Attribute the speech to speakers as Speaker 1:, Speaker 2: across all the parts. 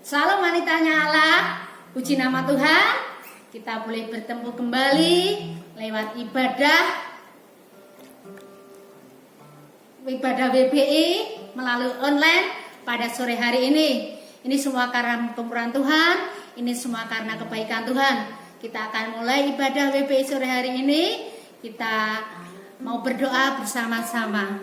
Speaker 1: Salam wanitanya Allah, puji nama Tuhan. Kita boleh bertemu kembali lewat ibadah WBI melalui online pada sore hari ini. Ini semua karena kemurahan Tuhan, ini semua karena kebaikan Tuhan. Kita akan mulai ibadah WBI sore hari ini. Kita mau berdoa bersama-sama.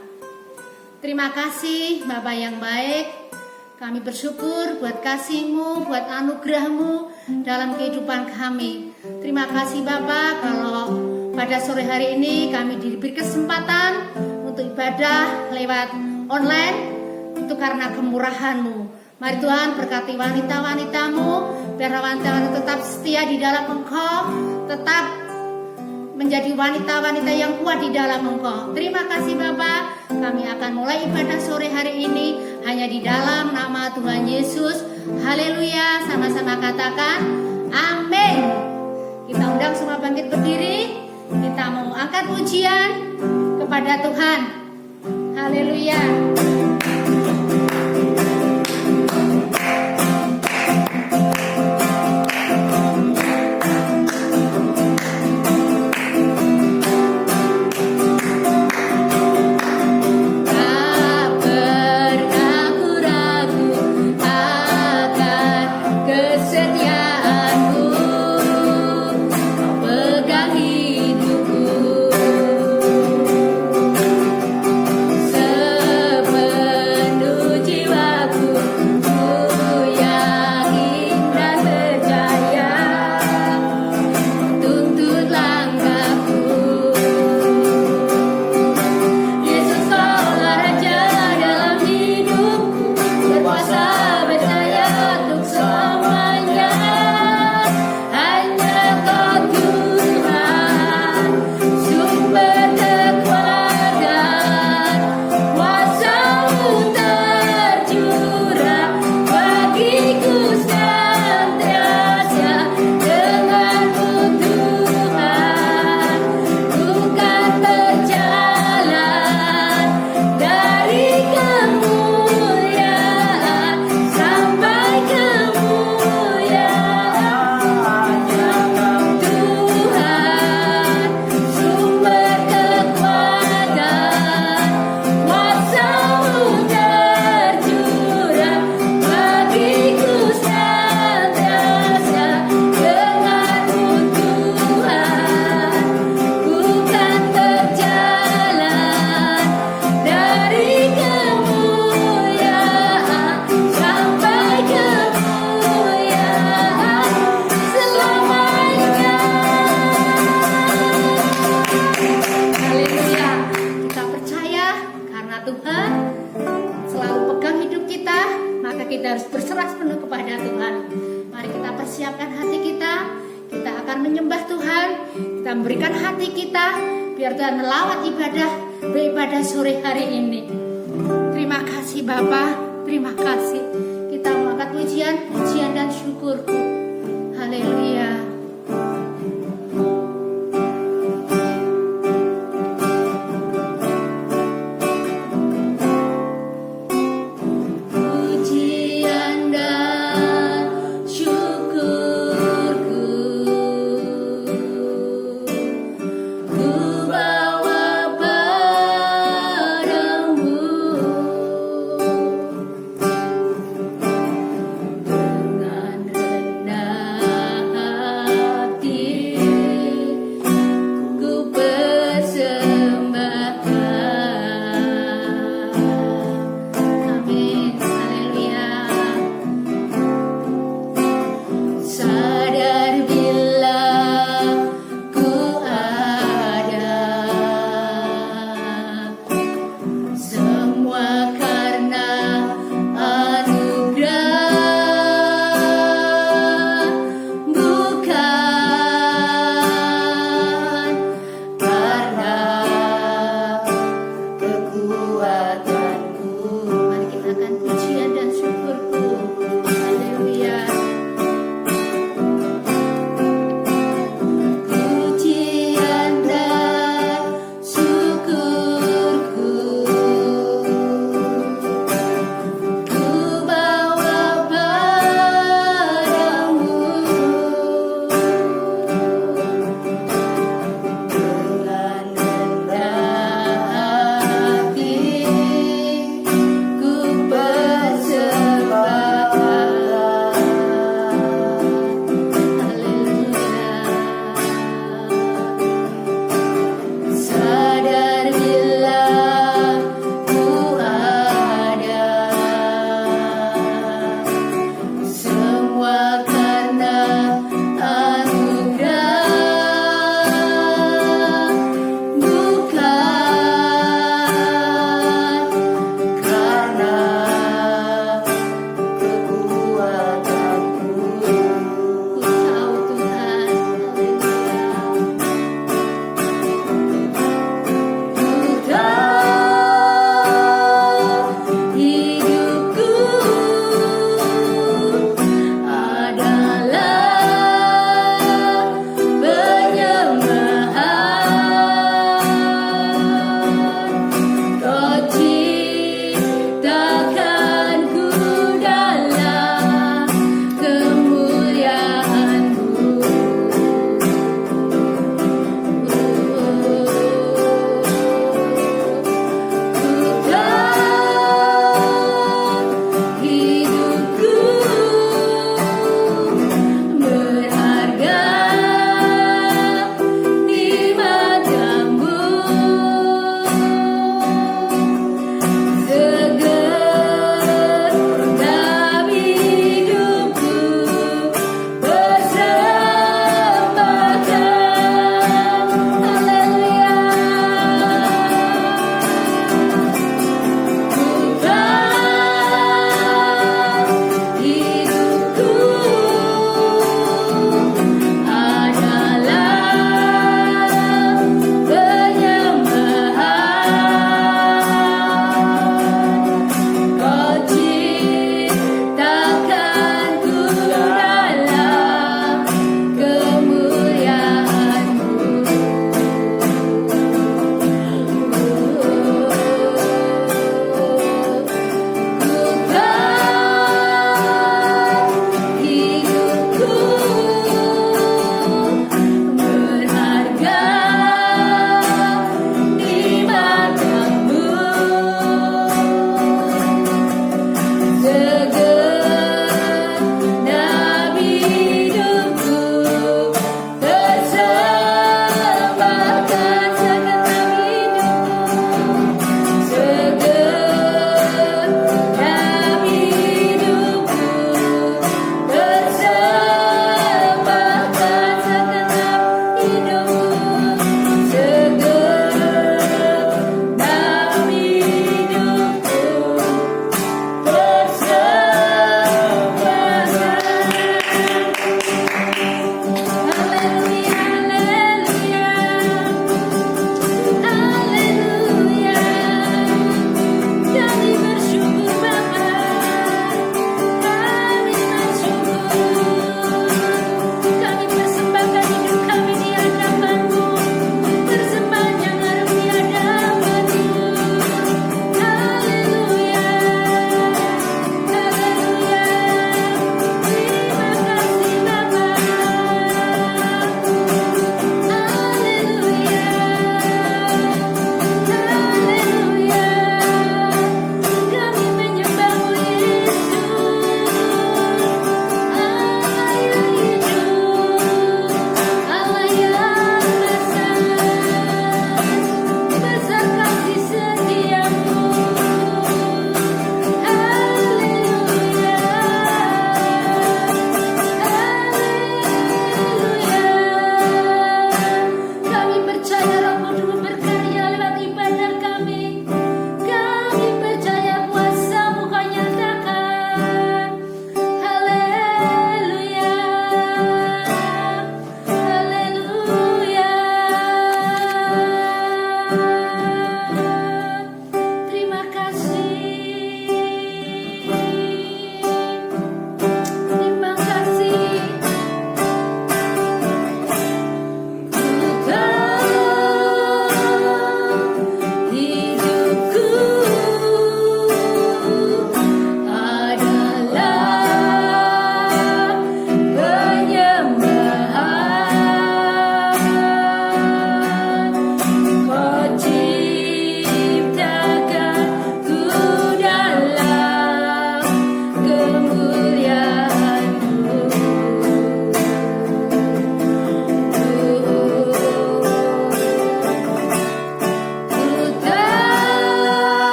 Speaker 1: Terima kasih Bapa yang baik. Kami bersyukur buat kasih-Mu, buat anugerah-Mu dalam kehidupan kami. Terima kasih Bapa kalau pada sore hari ini kami diberi kesempatan untuk ibadah lewat online. Itu karena kemurahan-Mu. Mari Tuhan berkati wanita-wanita-Mu, biar wanita-wanita tetap setia di dalam Engkau, tetap menjadi wanita-wanita yang kuat di dalam Engkau. Terima kasih Bapa. Kami akan mulai ibadah sore hari ini hanya di dalam nama Tuhan Yesus. Haleluya. Sama-sama katakan amin. Kita undang semua bangkit berdiri. Kita mau angkat pujian kepada Tuhan. Haleluya. Kita harus berserah penuh kepada Tuhan. Mari kita persiapkan hati kita. Kita akan menyembah Tuhan. Kita memberikan hati kita biar Tuhan melawat beribadah sore hari ini. Terima kasih Bapa, terima kasih. Kita mengangkat pujian dan syukurku. Haleluya.
Speaker 2: Dengan rendah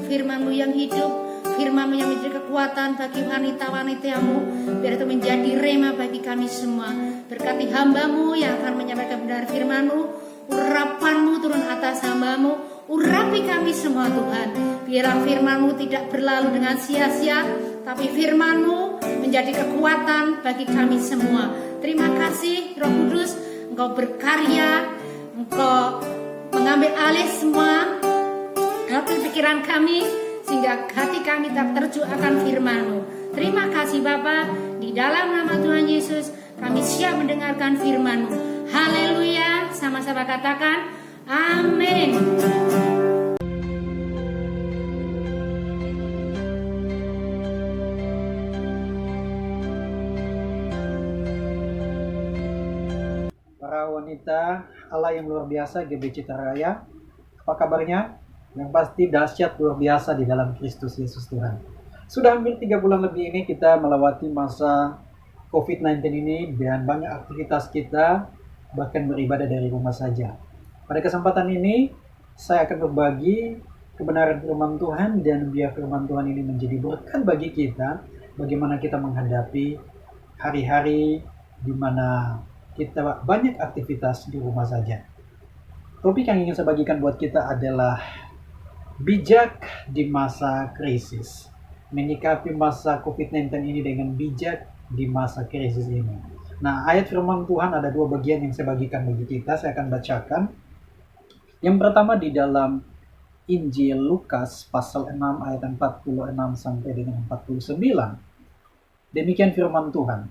Speaker 1: firman-Mu yang hidup, firman-Mu yang menjadi kekuatan bagi wanita-wanita-Mu, biar itu menjadi rema bagi kami semua. Berkati hamba-Mu yang akan menyampaikan benar firman-Mu, urapan-Mu turun atas hamba-Mu, urapi kami semua Tuhan. Biar firman-Mu tidak berlalu dengan sia-sia, tapi firman-Mu menjadi kekuatan bagi kami semua. Terima kasih Roh Kudus, Engkau berkarya, Engkau mengambil alih semua hati pikiran kami, sehingga hati kami tak tertuju akan firman-Mu. Terima kasih Bapa, di dalam nama Tuhan Yesus kami siap mendengarkan firman-Mu. Haleluya, sama-sama katakan amin.
Speaker 2: Para wanita Allah yang luar biasa GBC Raya, apa kabarnya? Yang pasti dahsyat luar biasa di dalam Kristus Yesus Tuhan. Sudah hampir 3 bulan lebih ini kita melewati masa COVID-19 ini, dan banyak aktivitas kita bahkan beribadah dari rumah saja. Pada kesempatan ini saya akan berbagi kebenaran firman Tuhan, dan biar firman Tuhan ini menjadi berkat bagi kita, bagaimana kita menghadapi hari-hari di mana kita banyak aktivitas di rumah saja. Topik yang ingin saya bagikan buat kita adalah bijak di masa krisis. Menyikapi masa COVID-19 ini dengan bijak di masa krisis ini. Nah, ayat firman Tuhan ada 2 bagian yang saya bagikan bagi kita. Saya akan bacakan. Yang pertama di dalam Injil Lukas pasal 6 ayat 46 sampai dengan 49. Demikian firman Tuhan.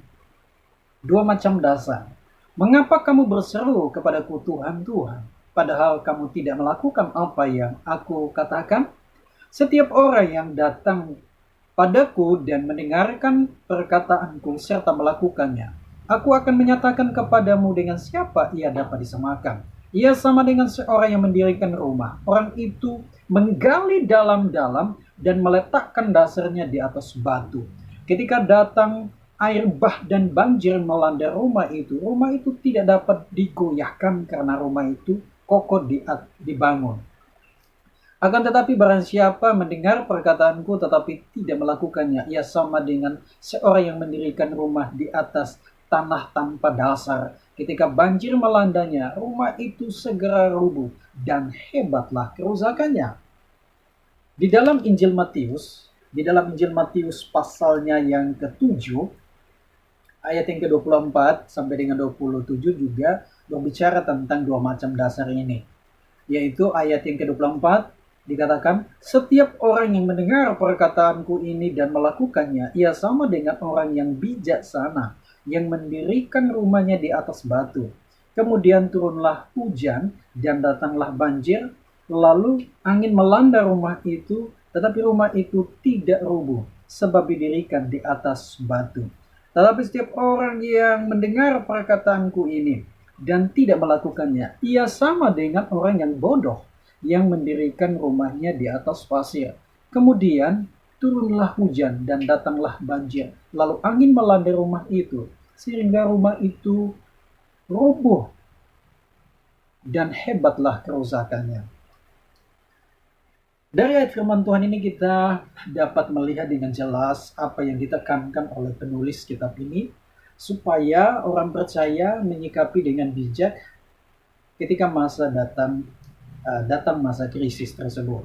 Speaker 2: 2 macam dasar. Mengapa kamu berseru kepadaku Tuhan, Tuhan, padahal kamu tidak melakukan apa yang aku katakan? Setiap orang yang datang padaku dan mendengarkan perkataanku serta melakukannya, aku akan menyatakan kepadamu dengan siapa ia dapat disamakan. Ia sama dengan seorang yang mendirikan rumah. Orang itu menggali dalam-dalam dan meletakkan dasarnya di atas batu. Ketika datang air bah dan banjir melanda rumah itu tidak dapat digoyahkan karena rumah itu kokoh dibangun. Akan tetapi barang siapa mendengar perkataanku tetapi tidak melakukannya, ia sama dengan seorang yang mendirikan rumah di atas tanah tanpa dasar. Ketika banjir melandanya, rumah itu segera rubuh dan hebatlah kerusakannya. Di dalam Injil Matius pasalnya yang ke-7, ayat yang ke-24 sampai dengan 27 juga berbicara tentang 2 macam dasar ini. Yaitu ayat yang ke-24 dikatakan, setiap orang yang mendengar perkataanku ini dan melakukannya, ia sama dengan orang yang bijaksana, yang mendirikan rumahnya di atas batu. Kemudian turunlah hujan dan datanglah banjir, lalu angin melanda rumah itu, tetapi rumah itu tidak rubuh, sebab didirikan di atas batu. Tetapi setiap orang yang mendengar perkataanku ini dan tidak melakukannya, ia sama dengan orang yang bodoh, yang mendirikan rumahnya di atas pasir. Kemudian turunlah hujan dan datanglah banjir, lalu angin melanda rumah itu, sehingga rumah itu roboh dan hebatlah kerusakannya. Dari ayat firman Tuhan ini kita dapat melihat dengan jelas apa yang ditekankan oleh penulis kitab ini, supaya orang percaya menyikapi dengan bijak ketika datang masa krisis tersebut.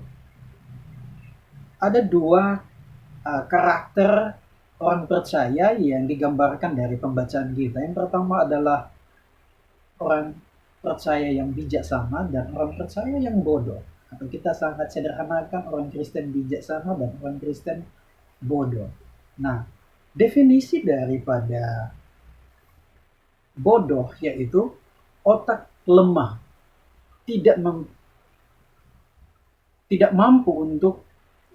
Speaker 2: Ada 2 karakter orang percaya yang digambarkan dari pembacaan kita. Yang pertama adalah orang percaya yang bijaksana dan orang percaya yang bodoh. Atau kita sangat sederhanakan, orang Kristen bijaksana dan orang Kristen bodoh. Nah, definisi daripada bodoh yaitu otak lemah, tidak mampu untuk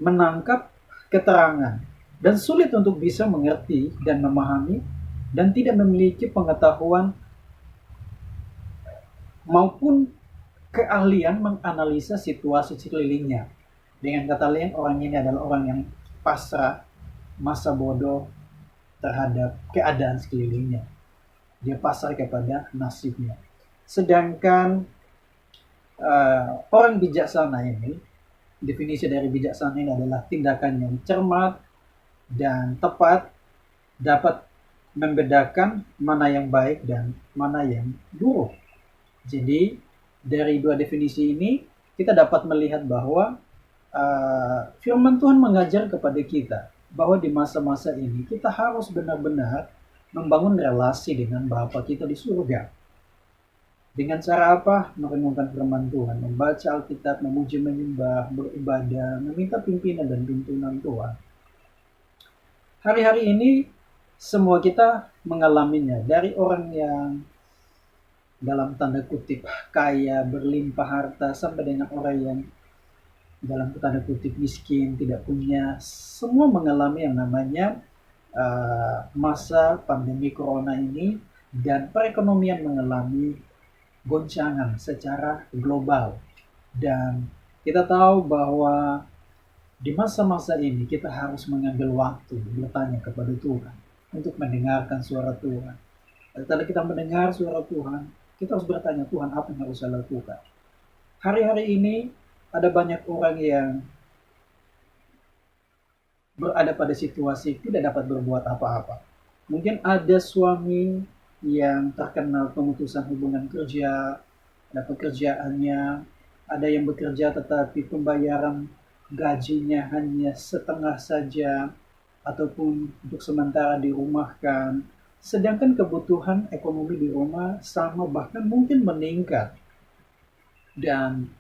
Speaker 2: menangkap keterangan dan sulit untuk bisa mengerti dan memahami, dan tidak memiliki pengetahuan maupun keahlian menganalisa situasi sekelilingnya. Dengan kata lain, orang ini adalah orang yang pasrah, masa bodoh terhadap keadaan sekelilingnya. Dia pasrah kepada nasibnya. Sedangkan orang bijaksana ini Definisi dari bijaksana ini adalah tindakan yang cermat dan tepat, dapat membedakan mana yang baik dan mana yang buruk. Jadi dari dua definisi ini kita dapat melihat bahwa firman Tuhan mengajar kepada kita bahwa di masa-masa ini kita harus benar-benar membangun relasi dengan Bapa kita di surga. Dengan cara apa? Merenungkan firman Tuhan, membaca Alkitab, memuji, menyembah, beribadah, meminta pimpinan dan tuntunan Tuhan. Hari-hari ini semua kita mengalaminya, dari orang yang dalam tanda kutip kaya, berlimpah harta, sampai dengan orang yang dalam tanda kutip miskin, tidak punya. Semua mengalami yang namanya masa pandemi corona ini, dan perekonomian mengalami goncangan secara global. Dan kita tahu bahwa di masa-masa ini kita harus mengambil waktu bertanya kepada Tuhan untuk mendengarkan suara Tuhan. Setelah kita mendengar suara Tuhan, kita harus bertanya, Tuhan, apa yang harus saya lakukan? Hari-hari ini ada banyak orang yang berada pada situasi tidak dapat berbuat apa-apa. Mungkin ada suami yang terkena pemutusan hubungan kerja, ada pekerjaannya, ada yang bekerja tetapi pembayaran gajinya hanya setengah saja, ataupun untuk sementara dirumahkan, sedangkan kebutuhan ekonomi di rumah sama, bahkan mungkin meningkat. Dan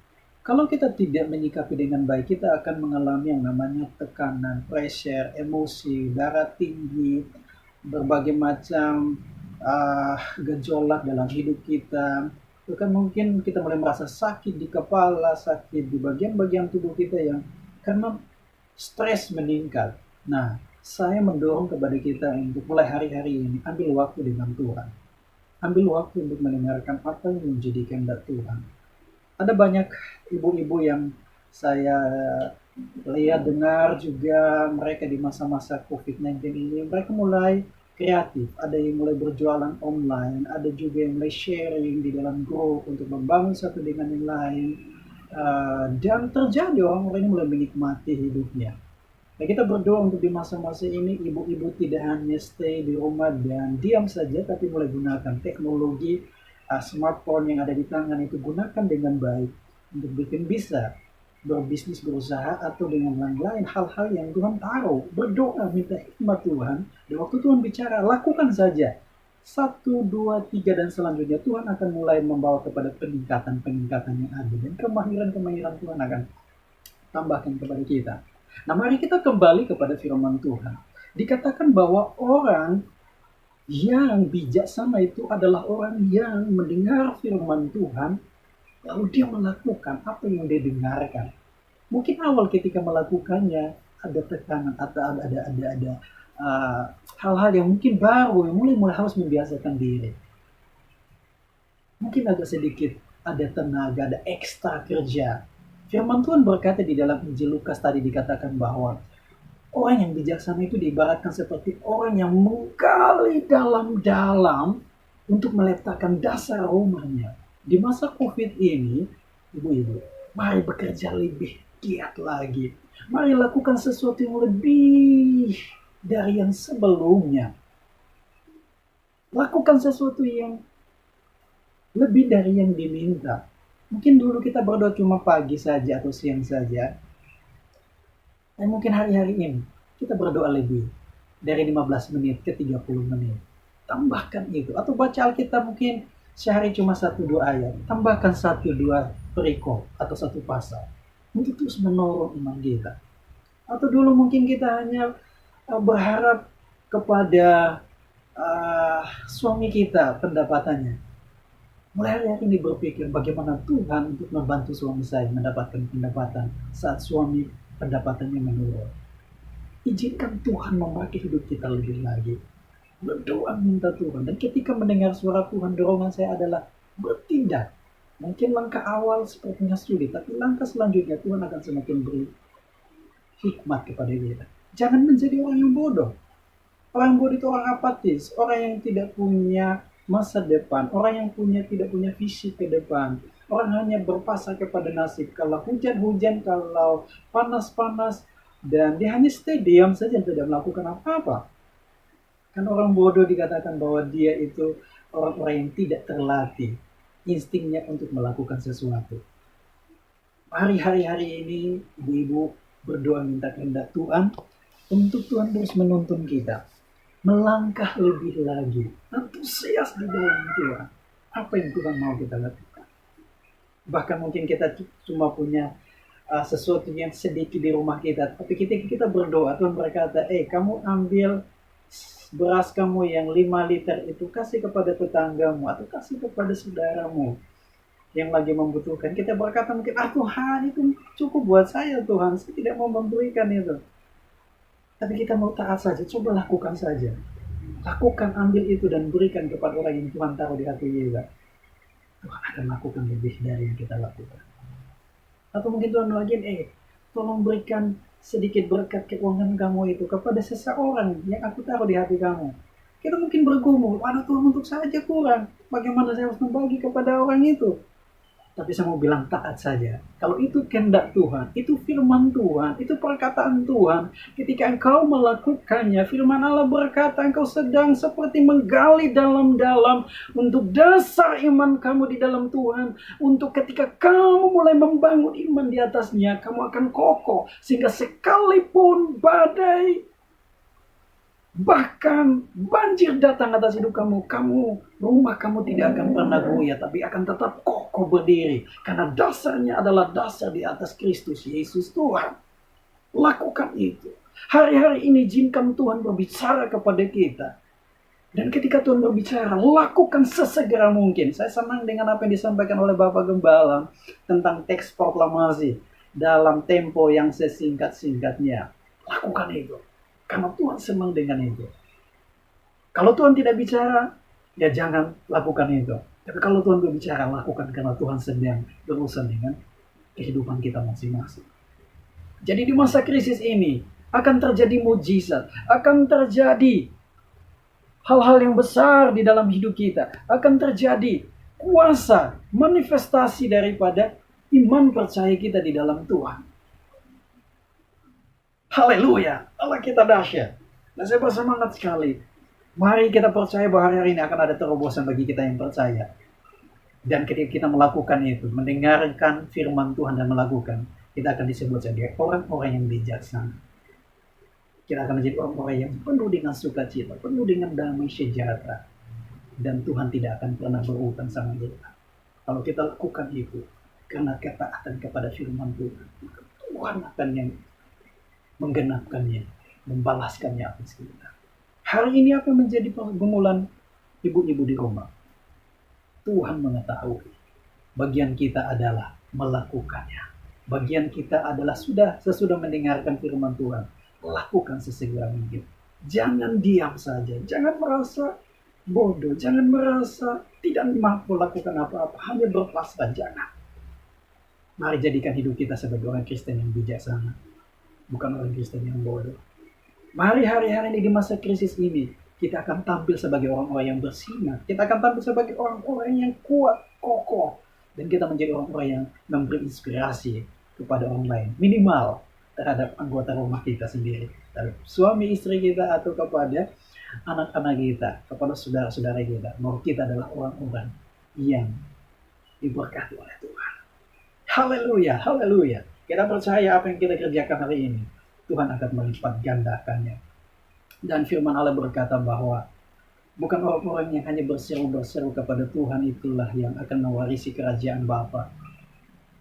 Speaker 2: kalau kita tidak menyikapi dengan baik, kita akan mengalami yang namanya tekanan, pressure, emosi, darah tinggi, berbagai macam gejolak dalam hidup kita. Bahkan mungkin kita mulai merasa sakit di kepala, sakit di bagian-bagian tubuh kita yang karena stres meningkat. Nah, saya mendorong kepada kita untuk mulai hari-hari ini ambil waktu dengan Tuhan. Ambil waktu untuk mendengarkan apa yang menjadi kehendak Tuhan. Ada banyak ibu-ibu yang saya lihat, dengar juga, mereka di masa-masa COVID-19 ini, mereka mulai kreatif. Ada yang mulai berjualan online, ada juga yang mulai sharing di dalam grup untuk membangun satu dengan yang lain. Dan terjadi orang-orang ini mulai menikmati hidupnya. Nah, kita berdoa untuk di masa-masa ini ibu-ibu tidak hanya stay di rumah dan diam saja, tapi mulai gunakan teknologi smartphone yang ada di tangan itu, gunakan dengan baik untuk bikin bisa berbisnis, berusaha, atau dengan lain-lain hal-hal yang Tuhan taruh. Berdoa, minta hikmat Tuhan, dan waktu Tuhan bicara, lakukan saja. 1, 2, 3, dan selanjutnya Tuhan akan mulai membawa kepada peningkatan-peningkatan yang ada, dan kemahiran-kemahiran Tuhan akan tambahkan kepada kita. Nah, mari kita kembali kepada firman Tuhan. Dikatakan bahwa orang yang bijaksana itu adalah orang yang mendengar firman Tuhan, lalu dia melakukan apa yang dia dengarkan. Mungkin awal ketika melakukannya ada tekanan atau ada hal-hal yang mungkin baru, yang mulai harus membiasakan diri. Mungkin agak sedikit ada tenaga, ada ekstra kerja. Firman Tuhan berkata di dalam Injil Lukas tadi, dikatakan bahwa orang yang bijaksana itu diibaratkan seperti orang yang menggali dalam-dalam untuk meletakkan dasar rumahnya. Di masa COVID ini, ibu-ibu, mari bekerja lebih giat lagi. Mari lakukan sesuatu yang lebih dari yang sebelumnya. Lakukan sesuatu yang lebih dari yang diminta. Mungkin dulu kita berdoa cuma pagi saja atau siang saja. Dan mungkin hari-hari ini kita berdoa lebih dari 15 menit ke 30 menit. Tambahkan itu. Atau baca Alkitab mungkin sehari cuma 1-2 ayat. Tambahkan 1-2 perikop atau 1 pasal. Untuk terus menolong iman kita. Atau dulu mungkin kita hanya berharap kepada suami kita pendapatannya. Mulai hari ini berpikir bagaimana Tuhan untuk membantu suami saya mendapatkan pendapatan saat suami pendapatannya menurun. Izinkan Tuhan memakai hidup kita lebih lagi. Berdoa minta Tuhan. Dan ketika mendengar suara Tuhan, dorongan saya adalah bertindak. Mungkin langkah awal sepertinya sulit, tapi langkah selanjutnya Tuhan akan semakin beri hikmat kepada kita. Jangan menjadi orang yang bodoh. Orang bodoh itu orang apatis, orang yang tidak punya masa depan, orang yang tidak punya visi ke depan, Orang hanya berpasrah kepada nasib. Kalau hujan-hujan, kalau panas-panas, dan dia hanya stay diam saja, tidak melakukan apa-apa. Kan orang bodoh dikatakan bahwa dia itu orang-orang yang tidak terlatih instingnya untuk melakukan sesuatu. Mari hari-hari ini ibu-ibu berdoa minta kehendak Tuhan untuk Tuhan terus menuntun kita melangkah lebih lagi, antusias di dalam Tuhan. Apa yang Tuhan mau kita lakukan? Bahkan mungkin kita cuma punya sesuatu yang sedikit di rumah kita, tapi kita berdoa, Tuhan berkata, kamu ambil beras kamu yang 5 liter itu kasih kepada tetanggamu atau kasih kepada saudaramu yang lagi membutuhkan. Kita berkata mungkin, Tuhan itu cukup buat saya, Tuhan, saya tidak mau memberikan itu. Tapi kita mau taat saja, coba lakukan saja. Lakukan, ambil itu dan berikan kepada orang yang Tuhan taruh di hati kita. Tuhan akan lakukan lebih dari yang kita lakukan. Atau mungkin Tuhan lagi, tolong berikan sedikit berkat keuangan kamu itu kepada seseorang yang aku taruh di hati kamu. Kita mungkin bergumul, Tuhan untuk saja kurang. Bagaimana saya harus membagi kepada orang itu? Tapi saya mau bilang taat saja. Kalau itu kehendak Tuhan, itu firman Tuhan, itu perkataan Tuhan. Ketika engkau melakukannya, firman Allah berkata engkau sedang seperti menggali dalam-dalam untuk dasar iman kamu di dalam Tuhan. Untuk ketika kamu mulai membangun iman di atasnya, kamu akan kokoh. Sehingga sekalipun badai, bahkan banjir datang atas hidup kamu, rumah kamu tidak akan pernah goyah, tapi akan tetap kokoh berdiri. Karena dasarnya adalah dasar di atas Kristus Yesus Tuhan. Lakukan itu. Hari-hari ini izinkan Tuhan berbicara kepada kita. Dan ketika Tuhan berbicara, lakukan sesegera mungkin. Saya senang dengan apa yang disampaikan oleh Bapak Gembala tentang teks proklamasi dalam tempo yang sesingkat-singkatnya. Lakukan itu. Karena Tuhan senang dengan itu. Kalau Tuhan tidak bicara, ya jangan lakukan itu. Tapi kalau Tuhan berbicara, lakukan karena Tuhan sedang berurusan dengan kehidupan kita masing-masing. Jadi di masa krisis ini, akan terjadi mujizat. Akan terjadi hal-hal yang besar di dalam hidup kita. Akan terjadi kuasa, manifestasi daripada iman percaya kita di dalam Tuhan. Haleluya, Allah kita dahsyat. Dan saya bersemangat sekali. Mari kita percaya bahwa hari ini akan ada terobosan bagi kita yang percaya. Dan ketika kita melakukan itu, mendengarkan firman Tuhan dan melakukan, kita akan disebut sebagai orang-orang yang bijaksana. Kita akan menjadi orang-orang yang penuh dengan sukacita, penuh dengan damai sejahtera. Dan Tuhan tidak akan pernah berutang sama kita. Kalau kita lakukan itu, karena ketaatan kepada firman Tuhan, Tuhan akan yang menggenapkannya, membalaskannya atas kita. Hari ini apa menjadi pergumulan ibu-ibu di rumah? Tuhan mengetahui. Bagian kita adalah melakukannya. Bagian kita adalah sesudah mendengarkan firman Tuhan, lakukan sesegera mungkin. Jangan diam saja, jangan merasa bodoh, jangan merasa tidak mampu lakukan apa-apa, hanya berpasrah, jangan. Mari jadikan hidup kita sebagai orang Kristen yang bijaksana. Bukan orang Kristen yang bodoh. Mari hari-hari ini di masa krisis ini, kita akan tampil sebagai orang-orang yang bersinar. Kita akan tampil sebagai orang-orang yang kuat, kokoh. Dan kita menjadi orang-orang yang memberi inspirasi kepada orang lain. Minimal terhadap anggota rumah kita sendiri. Terhadap suami istri kita atau kepada anak-anak kita. Kepada saudara-saudara kita. Bahwa kita adalah orang-orang yang diberkati oleh Tuhan. Haleluya, haleluya. Kita percaya apa yang kita kerjakan hari ini, Tuhan akan melipat gandakannya. Dan firman Allah berkata bahwa bukan orang-orang yang hanya berseru-berseru kepada Tuhan itulah yang akan mewarisi kerajaan Bapa,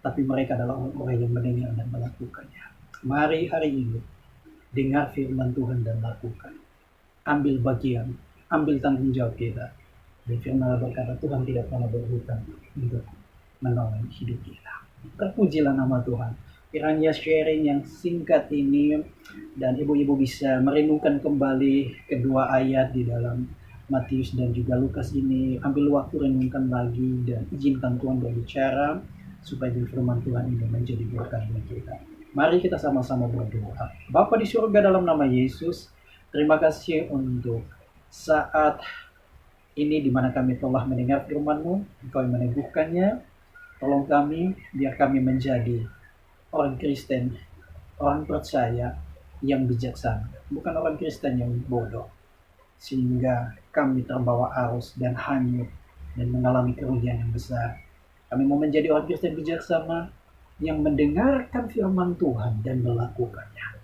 Speaker 2: tapi mereka adalah orang-orang yang mendengar dan melakukannya. Mari hari ini dengar firman Tuhan dan lakukan. Ambil bagian, ambil tanggung jawab kita. Dan firman Allah berkata Tuhan tidak pernah berhutang untuk menolong hidup kita. Terpujilah nama Tuhan. Kiranya sharing yang singkat ini dan ibu-ibu bisa merenungkan kembali kedua ayat di dalam Matius dan juga Lukas ini. Ambil waktu renungkan lagi dan izinkan Tuhan berbicara supaya firman Tuhan ini menjadi berkat bagi kita. Mari kita sama-sama berdoa. Bapa di surga, dalam nama Yesus, terima kasih untuk saat ini di mana kami telah mendengar firman-Mu, Engkau yang meneguhkannya. Tolong kami, biar kami menjadi orang Kristen, orang percaya yang bijaksana, bukan orang Kristen yang bodoh, sehingga kami terbawa arus dan hanyut dan mengalami kerugian yang besar. Kami mau menjadi orang Kristen bijaksana yang mendengarkan firman Tuhan dan melakukannya,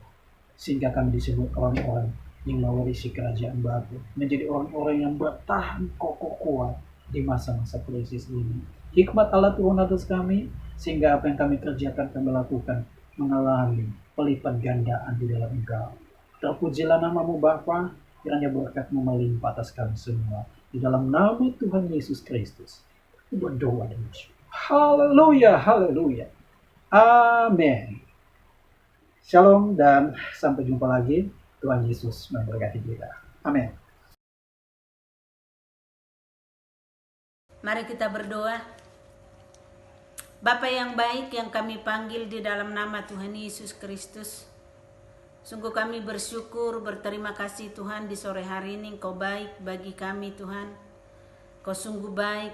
Speaker 2: sehingga kami disebut orang-orang yang mewarisi kerajaan Bapa, menjadi orang-orang yang bertahan kokoh kuat di masa-masa krisis ini. Hikmat Allah turun atas kami, sehingga apa yang kami kerjakan, kami lakukan, mengalami pelipat gandaan di dalam Engkau. Terpujilah namamu Bapa, kiranya berkat-Mu melimpah atas kami semua. Di dalam nama Tuhan Yesus Kristus, berdoa dan bersyukur. Haleluya, haleluya. Amin. Shalom dan sampai jumpa lagi. Tuhan Yesus memberkati kita. Amin.
Speaker 3: Mari kita berdoa. Bapa yang baik yang kami panggil di dalam nama Tuhan Yesus Kristus. Sungguh kami bersyukur, berterima kasih Tuhan di sore hari ini Engkau baik bagi kami Tuhan. Kau sungguh baik.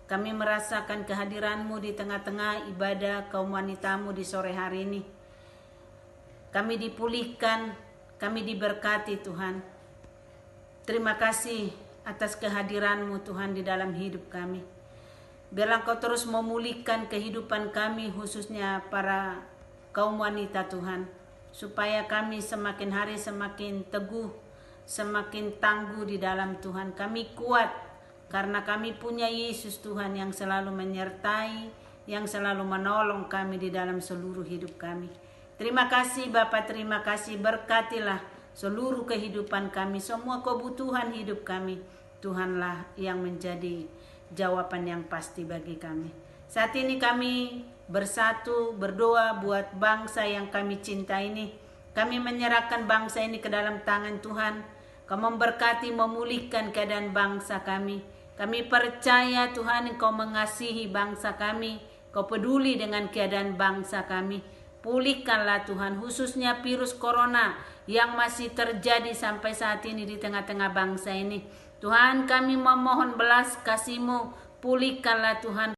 Speaker 3: Kami merasakan kehadiran-Mu di tengah-tengah ibadah kaum wanita-Mu di sore hari ini. Kami dipulihkan, kami diberkati Tuhan. Terima kasih atas kehadiran-Mu Tuhan di dalam hidup kami. Biarlah Engkau terus memulihkan kehidupan kami, khususnya para kaum wanita Tuhan, supaya kami semakin hari semakin teguh, semakin tangguh di dalam Tuhan. Kami kuat karena kami punya Yesus Tuhan yang selalu menyertai, yang selalu menolong kami di dalam seluruh hidup kami. Terima kasih Bapa, terima kasih, berkatilah seluruh kehidupan kami, semua kebutuhan hidup kami. Tuhanlah yang menjadi jawaban yang pasti bagi kami. Saat ini kami bersatu berdoa buat bangsa yang kami cinta ini. Kami menyerahkan bangsa ini ke dalam tangan Tuhan. Kau memberkati, memulihkan keadaan bangsa kami. Kami percaya Tuhan Engkau mengasihi bangsa kami. Kau peduli dengan keadaan bangsa kami. Pulihkanlah Tuhan, khususnya virus corona yang masih terjadi sampai saat ini di tengah-tengah bangsa ini. Tuhan, kami memohon belas kasih-Mu, pulihkanlah Tuhan